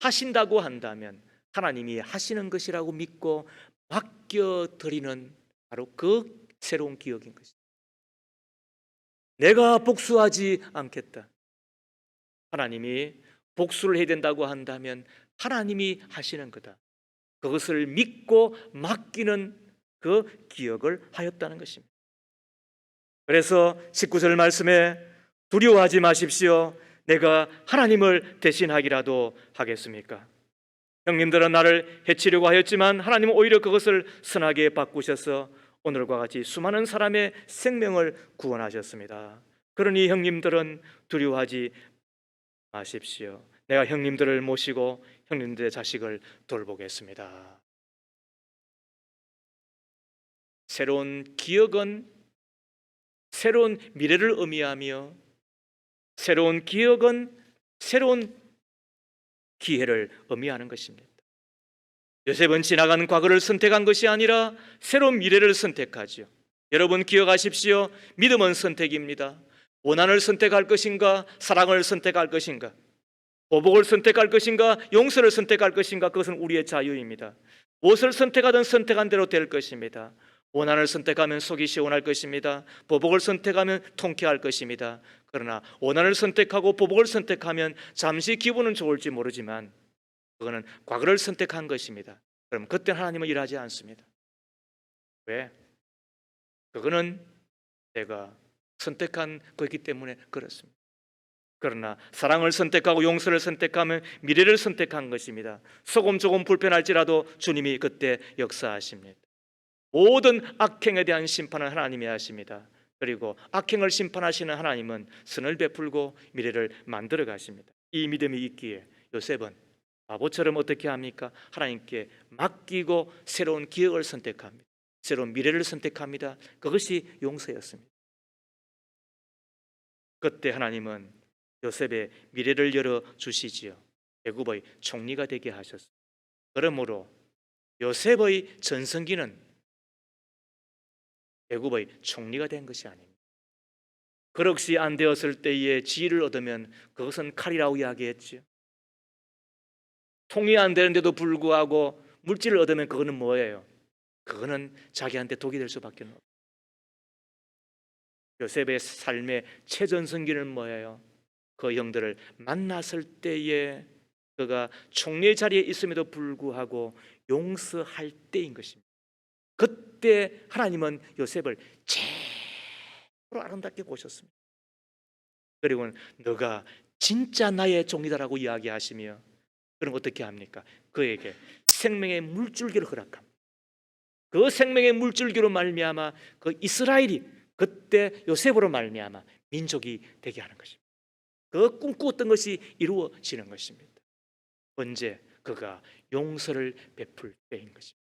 Speaker 1: 하신다고 한다면 하나님이 하시는 것이라고 믿고 맡겨드리는 바로 그 새로운 기억인 것입니다. 내가 복수하지 않겠다. 하나님이 복수를 해야 된다고 한다면 하나님이 하시는 거다. 그것을 믿고 맡기는 그 기억을 하였다는 것입니다. 그래서 19절 말씀에 두려워하지 마십시오. 내가 하나님을 대신하기라도 하겠습니까? 형님들은 나를 해치려고 하였지만 하나님은 오히려 그것을 선하게 바꾸셔서 오늘과 같이 수많은 사람의 생명을 구원하셨습니다. 그러니 형님들은 두려워하지 마십시오. 내가 형님들을 모시고 형님들의 자식을 돌보겠습니다. 새로운 기억은 새로운 미래를 의미하며, 새로운 기억은 새로운 기회를 의미하는 것입니다. 요셉은 지나간 과거를 선택한 것이 아니라 새로운 미래를 선택하지요. 여러분 기억하십시오. 믿음은 선택입니다. 원한을 선택할 것인가, 사랑을 선택할 것인가, 보복을 선택할 것인가, 용서를 선택할 것인가, 그것은 우리의 자유입니다. 무엇을 선택하든 선택한 대로 될 것입니다. 원한을 선택하면 속이 시원할 것입니다. 보복을 선택하면 통쾌할 것입니다. 그러나 원한을 선택하고 보복을 선택하면 잠시 기분은 좋을지 모르지만 그거는 과거를 선택한 것입니다. 그럼 그때 하나님은 일하지 않습니다. 왜? 그거는 내가 선택한 거기 때문에 그렇습니다. 그러나 사랑을 선택하고 용서를 선택하면 미래를 선택한 것입니다. 조금 불편할지라도 주님이 그때 역사하십니다. 모든 악행에 대한 심판은 하나님이 하십니다. 그리고 악행을 심판하시는 하나님은 선을 베풀고 미래를 만들어 가십니다. 이 믿음이 있기에 요셉은 바보처럼 어떻게 합니까? 하나님께 맡기고 새로운 기억을 선택합니다. 새로운 미래를 선택합니다. 그것이 용서였습니다. 그때 하나님은 요셉의 미래를 열어주시지요. 애굽의 총리가 되게 하셨습니다. 그러므로 요셉의 전성기는 애굽의 총리가 된 것이 아닙니다. 그릇이 안 되었을 때에 지위를 얻으면 그것은 칼이라고 이야기했죠. 통이 안 되는데도 불구하고 물질을 얻으면 그거는 뭐예요? 그거는 자기한테 독이 될 수밖에 없어요. 요셉의 삶의 최전성기는 뭐예요? 그 형들을 만났을 때에 그가 총리의 자리에 있음에도 불구하고 용서할 때인 것입니다. 그때 하나님은 요셉을 최고로 아름답게 보셨습니다. 그리고는 너가 진짜 나의 종이다라고 이야기하시며, 그럼 어떻게 합니까? 그에게 생명의 물줄기를 허락합니다. 그 생명의 물줄기로 말미암아 그 이스라엘이 그때 요셉으로 말미암아 민족이 되게 하는 것입니다. 그 꿈꾸었던 것이 이루어지는 것입니다. 언제? 그가 용서를 베풀 때인 것입니다.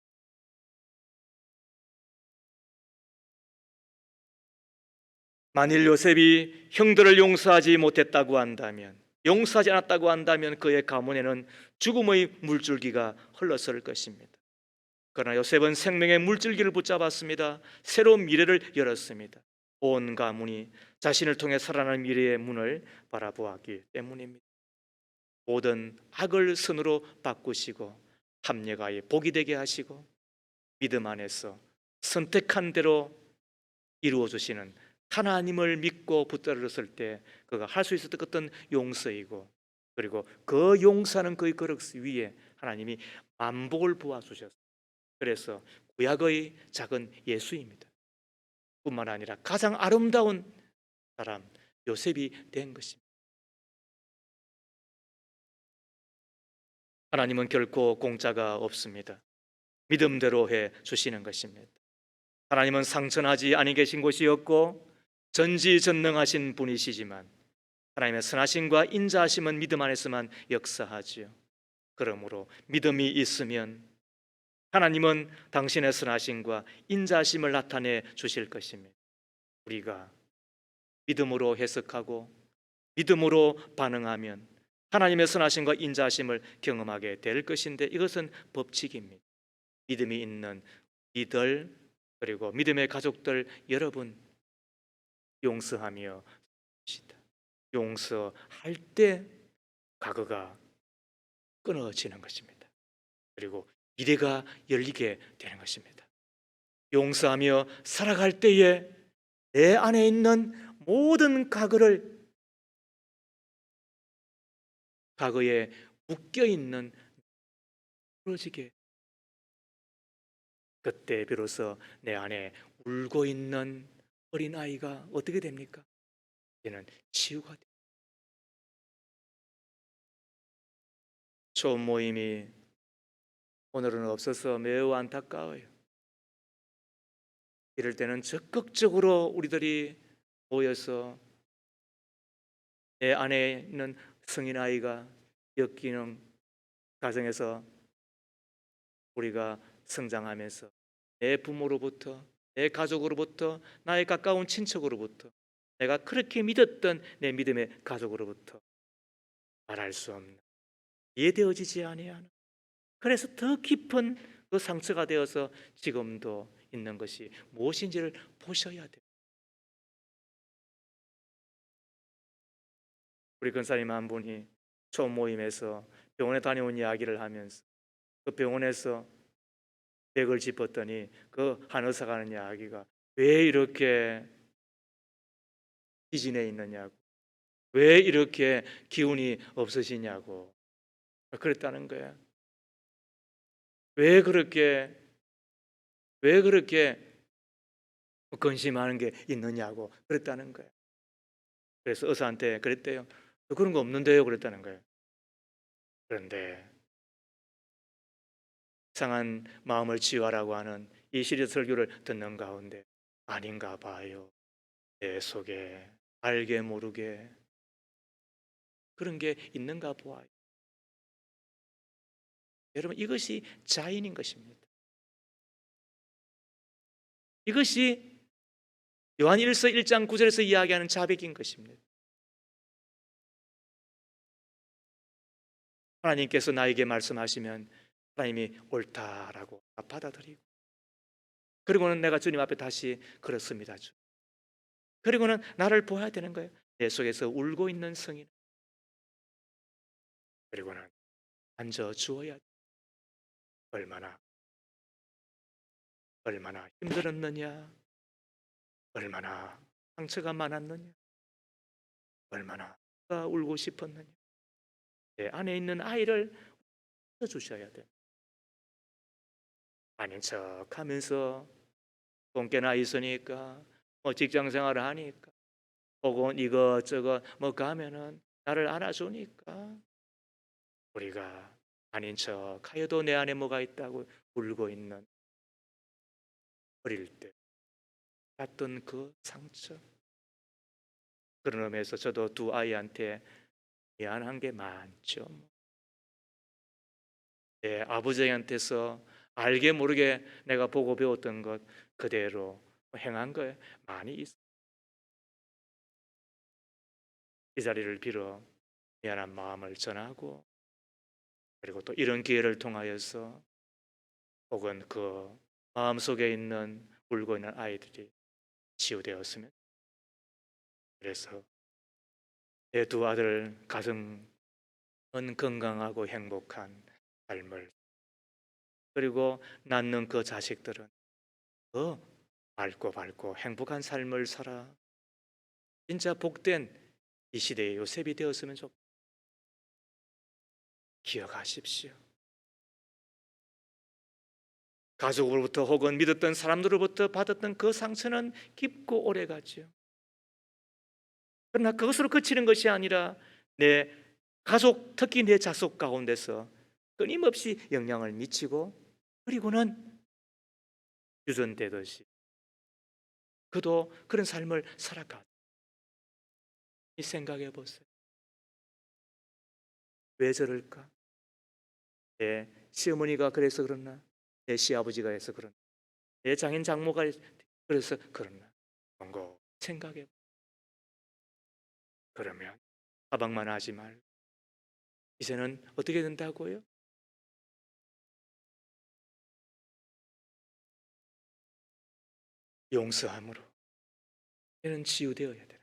Speaker 1: 만일 요셉이 형들을 용서하지 못했다고 한다면, 용서하지 않았다고 한다면 그의 가문에는 죽음의 물줄기가 흘렀을 것입니다. 그러나 요셉은 생명의 물줄기를 붙잡았습니다. 새로운 미래를 열었습니다. 온 가문이 자신을 통해 살아나는 미래의 문을 바라보았기 때문입니다. 모든 악을 선으로 바꾸시고 합력하여 복이 되게 하시고 믿음 안에서 선택한 대로 이루어 주시는 하나님을 믿고 붙들었을 때 그가 할 수 있었던 어떤 용서이고, 그리고 그 용서하는 그의 그릇 위에 하나님이 만복을 부어 주셨어요. 그래서 구약의 작은 예수입니다. 뿐만 아니라 가장 아름다운 사람 요셉이 된 것입니다. 하나님은 결코 공짜가 없습니다. 믿음대로 해 주시는 것입니다. 하나님은 상천하지 아니 계신 곳이었고 전지전능하신 분이시지만 하나님의 선하심과 인자하심은 믿음 안에서만 역사하지요. 그러므로 믿음이 있으면 하나님은 당신의 선하심과 인자하심을 나타내 주실 것입니다. 우리가 믿음으로 해석하고 믿음으로 반응하면 하나님의 선하심과 인자하심을 경험하게 될 것인데, 이것은 법칙입니다. 믿음이 있는 이들, 그리고 믿음의 가족들 여러분, 용서하며 삽시다. 용서할 때 과거가 끊어지는 것입니다. 그리고 미래가 열리게 되는 것입니다. 용서하며 살아갈 때에 내 안에 있는 모든 과거에 묶여 있는 풀어지게, 그때 비로소 내 안에 울고 있는 어린아이가 어떻게 됩니까? 이제는 치유가 됩니다. 초음 모임이 오늘은 없어서 매우 안타까워요. 이럴 때는 적극적으로 우리들이 모여서 내 안에 있는 성인 아이가 엮이는 가정에서 우리가 성장하면서 내 부모로부터, 내 가족으로부터, 나의 가까운 친척으로부터, 내가 그렇게 믿었던 내 믿음의 가족으로부터 말할 수 없는, 이해되어지지 아니하는, 그래서 더 깊은 그 상처가 되어서 지금도 있는 것이 무엇인지를 보셔야 돼요. 우리 권사님 한 분이 처음 모임에서 병원에 다녀온 이야기를 하면서 그 병원에서 백을 짚었더니 그 한 의사가 하는 이야기가, 왜 이렇게 기진해 있느냐고, 왜 이렇게 기운이 없으시냐고 그랬다는 거야. 왜 그렇게 근심하는 게 있느냐고 그랬다는 거야. 그래서 의사한테 그랬대요. 그런 거 없는데요 그랬다는 거예요. 그런데 상한 마음을 치유하라고 하는 이 시리즈 설교를 듣는 가운데 아닌가 봐요. 내 속에 알게 모르게 그런 게 있는가 보아요. 여러분, 이것이 자인인 것입니다. 이것이 요한 1서 1장 9절에서 이야기하는 자백인 것입니다. 하나님께서 나에게 말씀하시면 하나님이 옳다라고 받아들이고, 그리고는 내가 주님 앞에 다시 그렇습니다 주. 그리고는 나를 보아야 되는 거예요. 내 속에서 울고 있는 성인, 그리고는 앉아 주어야 돼. 얼마나 힘들었느냐, 얼마나 상처가 많았느냐, 얼마나 울고 싶었느냐, 내 안에 있는 아이를 주셔야 돼. 아닌 척 하면서 돈 꽤나 있으니까, 뭐 직장 생활을 하니까, 혹은 이것저것 뭐 가면은 나를 안아주니까 우리가 아닌 척 하여도 내 안에 뭐가 있다고 울고 있는, 어릴 때 봤던 그 상처. 그런 의미에서 저도 두 아이한테 미안한 게 많죠. 내 아버지한테서 알게 모르게 내가 보고 배웠던 것 그대로 행한 거에 많이 있어요. 이 자리를 빌어 미안한 마음을 전하고, 그리고 또 이런 기회를 통하여서 혹은 그 마음속에 있는 울고 있는 아이들이 치유되었으면, 그래서 내 두 아들 가정은 건강하고 행복한 삶을, 그리고 낳는 그 자식들은 더 밝고 행복한 삶을 살아 진짜 복된 이 시대의 요셉이 되었으면 좋겠습니다. 기억하십시오. 가족으로부터 혹은 믿었던 사람들로부터 받았던 그 상처는 깊고 오래가죠. 그러나 그것으로 그치는 것이 아니라 내 가족, 특히 내 자손 가운데서 끊임없이 영향을 미치고, 그리고는 유전되듯이 그도 그런 삶을 살아가. 이 생각해 보세요. 왜 저럴까? 내 시어머니가 그래서 그러나? 내 시아버지가 해서 그러나? 내 장인 장모가 그래서 그러나? 그런 거 생각해. 그러면 가방만 하지 말고 이제는 어떻게 된다고요? 용서함으로 이는 치유되어야 돼요.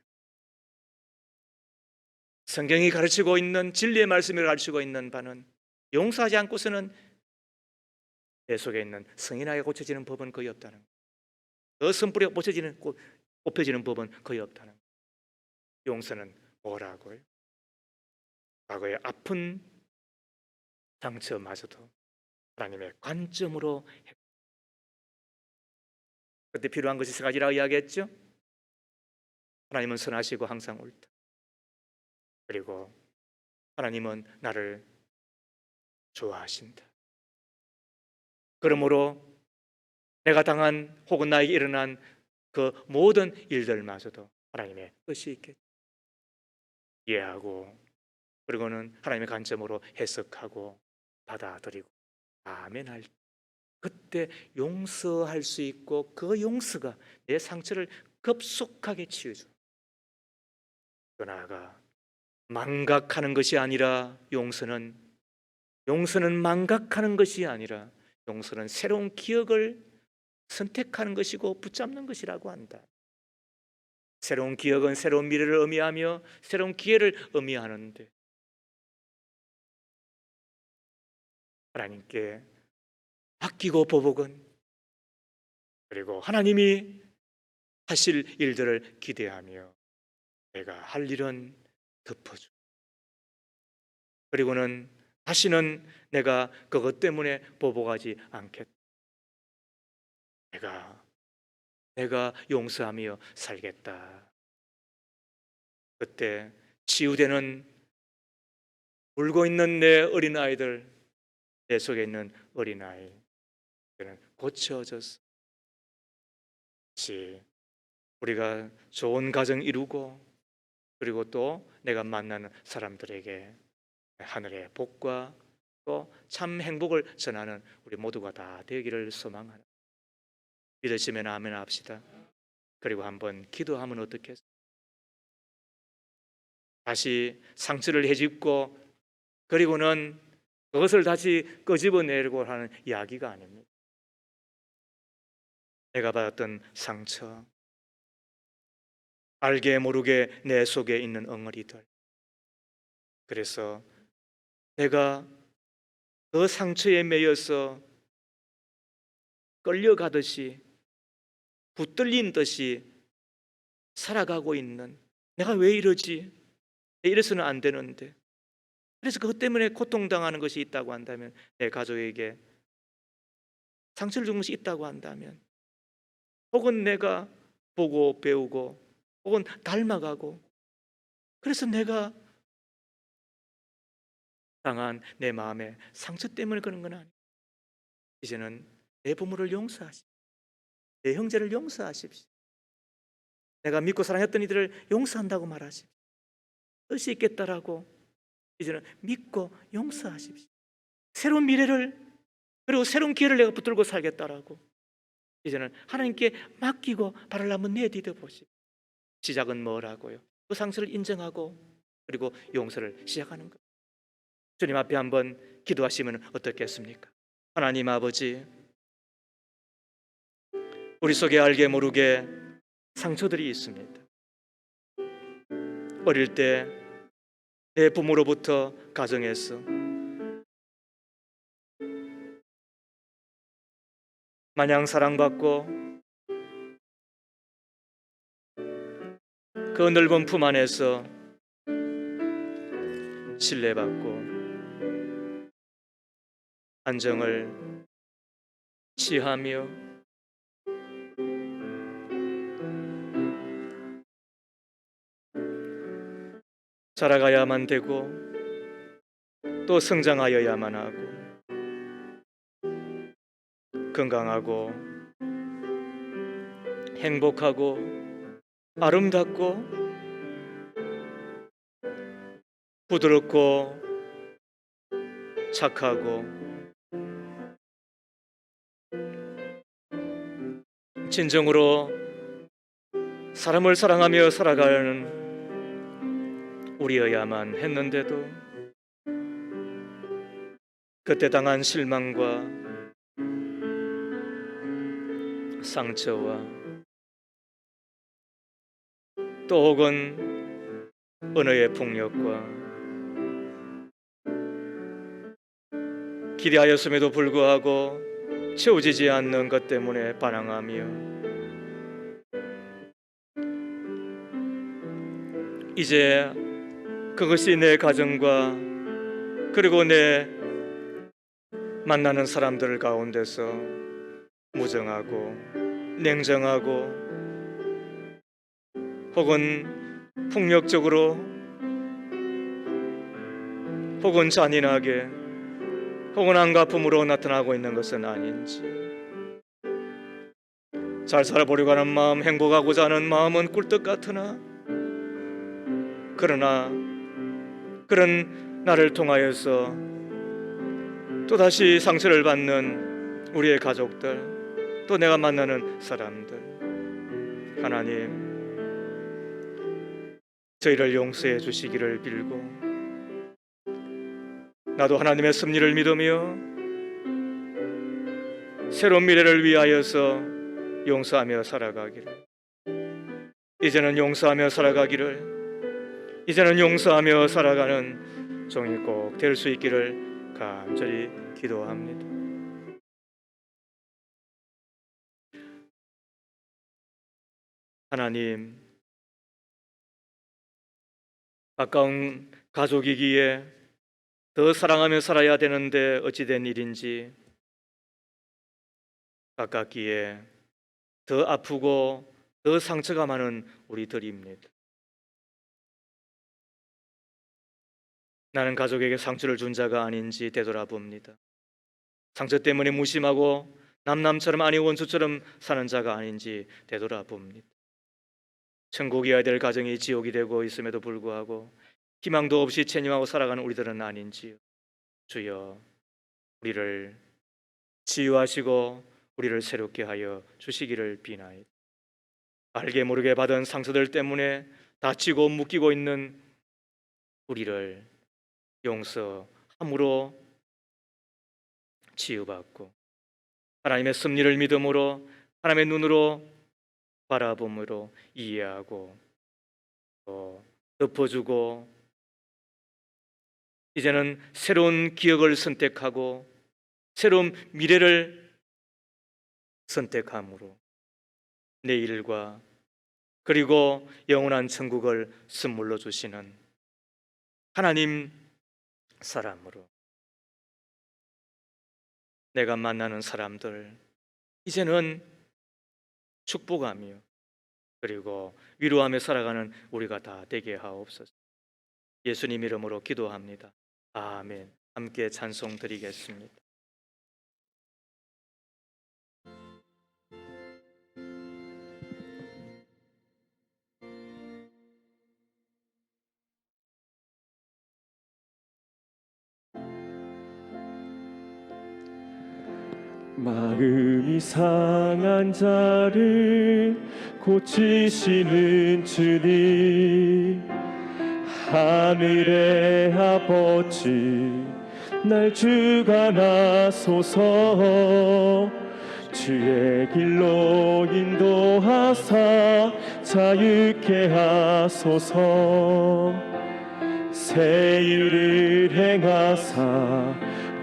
Speaker 1: 성경이 가르치고 있는 진리의 말씀을 가르치고 있는 바는 용서하지 않고서는 내 속에 있는 성인하게 고쳐지는 법은 거의 없다는 거예요. 더 선뿌려 뽑혀지는 법은 거의 없다는 거예요. 용서는 뭐라고요? 과거의 아픈 상처마저도 하나님의 관점으로 그때 필요한 것이 세 가지라고 이야기했죠. 하나님은 선하시고 항상 옳다. 그리고 하나님은 나를 좋아하신다. 그러므로 내가 당한 혹은 나에게 일어난 그 모든 일들마저도 하나님의 뜻이 있겠죠. 이해하고, 그리고는 하나님의 관점으로 해석하고 받아들이고 아멘할 때, 그때 용서할 수 있고 그 용서가 내 상처를 급속하게 치유줘. 그 나아가 망각하는 것이 아니라 용서는 망각하는 것이 아니라 용서는 새로운 기억을 선택하는 것이고 붙잡는 것이라고 한다. 새로운 기억은 새로운 미래를 의미하며 새로운 기회를 의미하는데, 하나님께 아끼고 보복은, 그리고 하나님이 하실 일들을 기대하며 내가 할 일은 덮어주고, 그리고는 다시는 내가 그것 때문에 보복하지 않겠다. 내가 용서하며 살겠다. 그때 치유되는, 울고 있는 내 어린아이들, 내 속에 있는 어린아이 는 고쳐졌어. 우리가 좋은 가정 이루고, 그리고 또 내가 만나는 사람들에게 하늘의 복과 또 참 행복을 전하는 우리 모두가 다 되기를 소망하는, 믿으시면 아멘 합시다. 그리고 한번 기도하면 어떻겠어요? 다시 상처를 헤집고 그리고는 그것을 다시 끄집어내려고 하는 이야기가 아닙니다. 내가 받았던 상처, 알게 모르게 내 속에 있는 엉어리들, 그래서 내가 그 상처에 매여서 끌려가듯이 붙들린 듯이 살아가고 있는, 내가 왜 이러지? 이래서는 안 되는데, 그래서 그것 때문에 고통당하는 것이 있다고 한다면, 내 가족에게 상처를 준 것이 있다고 한다면, 혹은 내가 보고 배우고 혹은 닮아가고, 그래서 내가 당한 내 마음의 상처 때문에 그런 건 아니에요. 이제는 내 부모를 용서하십시오. 내 형제를 용서하십시오. 내가 믿고 사랑했던 이들을 용서한다고 말하십시오. 뜻이 있겠다라고 이제는 믿고 용서하십시오. 새로운 미래를, 그리고 새로운 기회를 내가 붙들고 살겠다라고 이제는 하나님께 맡기고 발을 한번 내디뎌 보십시오. 시작은 뭐라고요? 그 상처를 인정하고 그리고 용서를 시작하는 것. 주님 앞에 한번 기도하시면 어떻겠습니까? 하나님 아버지, 우리 속에 알게 모르게 상처들이 있습니다. 어릴 때 내 부모로부터, 가정에서 마냥 사랑받고 그 넓은 품 안에서 신뢰받고 안정을 취하며 자라가야만 되고 또 성장하여야만 하고 건강하고 행복하고 아름답고 부드럽고 착하고 진정으로 사람을 사랑하며 살아가는 우리여야만 했는데도 그때 당한 실망과 상처와 또 혹은 언어의 폭력과 기대하였음에도 불구하고 채워지지 않는 것 때문에 반항하며 이제 그것이 내 가정과 그리고 내 만나는 사람들 가운데서 무정하고 냉정하고 혹은 폭력적으로 혹은 잔인하게 혹은 안가품으로 나타나고 있는 것은 아닌지, 잘 살아보려고 하는 마음, 행복하고자 하는 마음은 꿀떡 같으나 그러나 그런 나를 통하여서 또다시 상처를 받는 우리의 가족들, 또 내가 만나는 사람들, 하나님 저희를 용서해 주시기를 빌고 나도 하나님의 섭리를 믿으며 새로운 미래를 위하여서 용서하며 살아가기를, 이제는 용서하며 살아가기를, 이제는 용서하며 살아가는 종이 꼭 될 수 있기를 간절히 기도합니다. 하나님, 가까운 가족이기에 더 사랑하며 살아야 되는데 어찌된 일인지 가깝기에 더 아프고 더 상처가 많은 우리들입니다. 나는 가족에게 상처를 준 자가 아닌지 되돌아봅니다. 상처 때문에 무심하고 남남처럼 아니 원수처럼 사는 자가 아닌지 되돌아봅니다. 천국이어야 될 가정이 지옥이 되고 있음에도 불구하고 희망도 없이 체념하고 살아가는 우리들은 아닌지요. 주여, 우리를 치유하시고 우리를 새롭게 하여 주시기를 비나이다. 알게 모르게 받은 상처들 때문에 다치고 묶이고 있는 우리를 용서함으로 치유받고 하나님의 섭리를 믿음으로 하나님의 눈으로 바라봄으로 이해하고 또 덮어주고 이제는 새로운 기억을 선택하고 새로운 미래를 선택함으로 내일과 그리고 영원한 천국을 선물로 주시는 하나님 사람으로 내가 만나는 사람들 이제는 축복하며 그리고 위로하며 살아가는 우리가 다 되게 하옵소서. 예수님 이름으로 기도합니다. 아멘. 함께 찬송 드리겠습니다.
Speaker 2: 마음이 상한 자를 고치시는 주님, 하늘의 아버지 날 주관하소서. 주의 길로 인도하사 자유케 하소서. 새 일을 행하사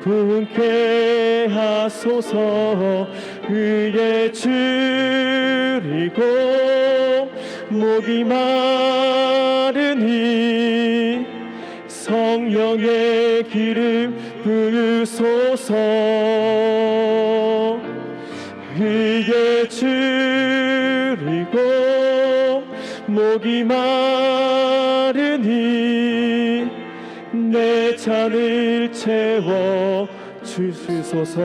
Speaker 2: 분케 하소서. 의에 줄이고 목이 마르니 성령의 기름 부으소서. 위에 줄이고 목이 마르니 내 잔을 채워 주소서.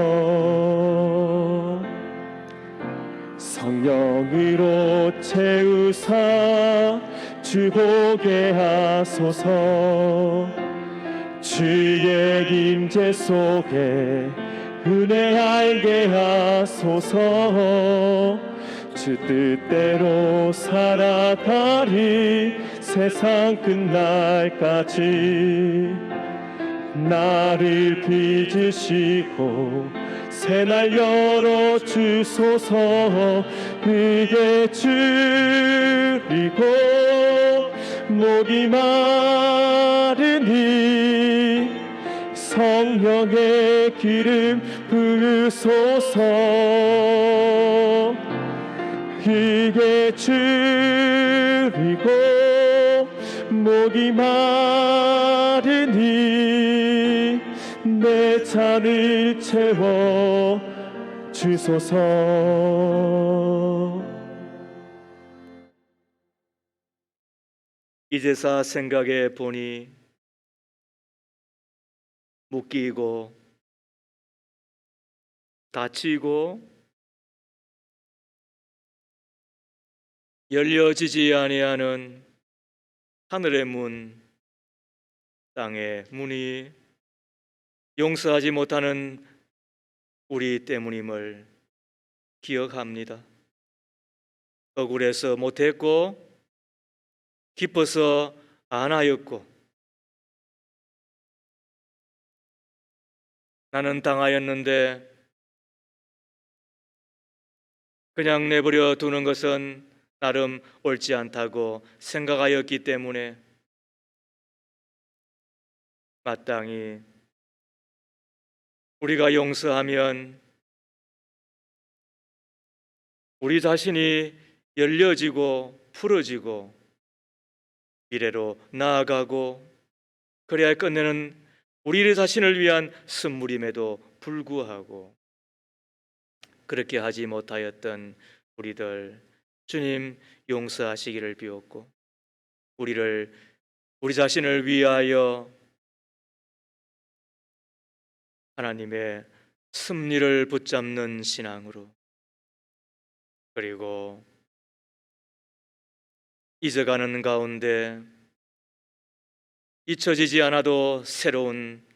Speaker 2: 성령으로 채우사 주보게 하소서. 주의 임재 속에 은혜 알게 하소서. 주 뜻대로 살아가리 세상 끝날까지. 나를 빚으시고 새날 열어주소서. 위에 줄이고 목이 마르니 성령의 기름 부으소서. 위에 줄이고 목이 마르니 내 잔을 채워 주소서.
Speaker 1: 이제사 생각해 보니 묶이고 닫히고 열려지지 아니하는 하늘의 문, 땅의 문이 용서하지 못하는 우리 때문임을 기억합니다. 억울해서 못했고 기뻐서 안 하였고 나는 당하였는데 그냥 내버려 두는 것은 나름 옳지 않다고 생각하였기 때문에 마땅히 우리가 용서하면 우리 자신이 열려지고 풀어지고 미래로 나아가고 그래야 끝내는 우리 자신을 위한 선물임에도 불구하고 그렇게 하지 못하였던 우리들 주님 용서하시기를 비웠고 우리 자신을 위하여 하나님의 섭리를 붙잡는 신앙으로 그리고 잊어가는 가운데 잊혀지지 않아도 새로운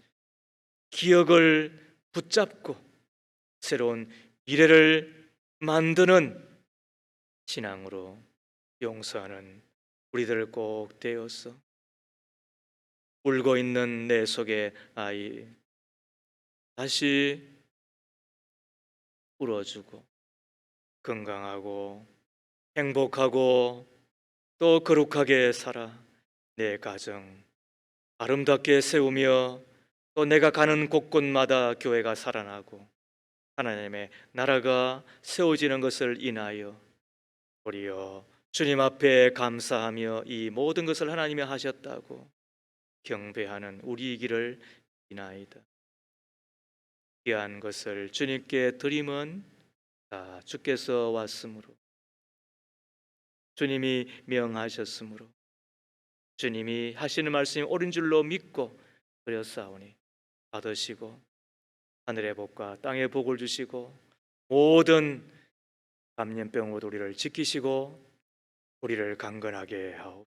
Speaker 1: 기억을 붙잡고 새로운 미래를 만드는 신앙으로 용서하는 우리들 꼭 되어서 울고 있는 내 속의 아이 다시 울어주고 건강하고 행복하고 또 거룩하게 살아 내 가정 아름답게 세우며 또 내가 가는 곳곳마다 교회가 살아나고 하나님의 나라가 세워지는 것을 인하여 우리여 주님 앞에 감사하며 이 모든 것을 하나님이 하셨다고 경배하는 우리이기를 비나이다. 귀한 것을 주님께 드림은 다 주께서 왔으므로 주님이 명하셨으므로 주님이 하시는 말씀이 옳은 줄로 믿고 그렸사오니 받으시고 하늘의 복과 땅의 복을 주시고 모든 감염병으로 우리를 지키시고 우리를 강건하게 하옵소서.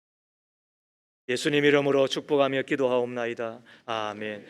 Speaker 1: 예수님 이름으로 축복하며 기도하옵나이다. 아멘.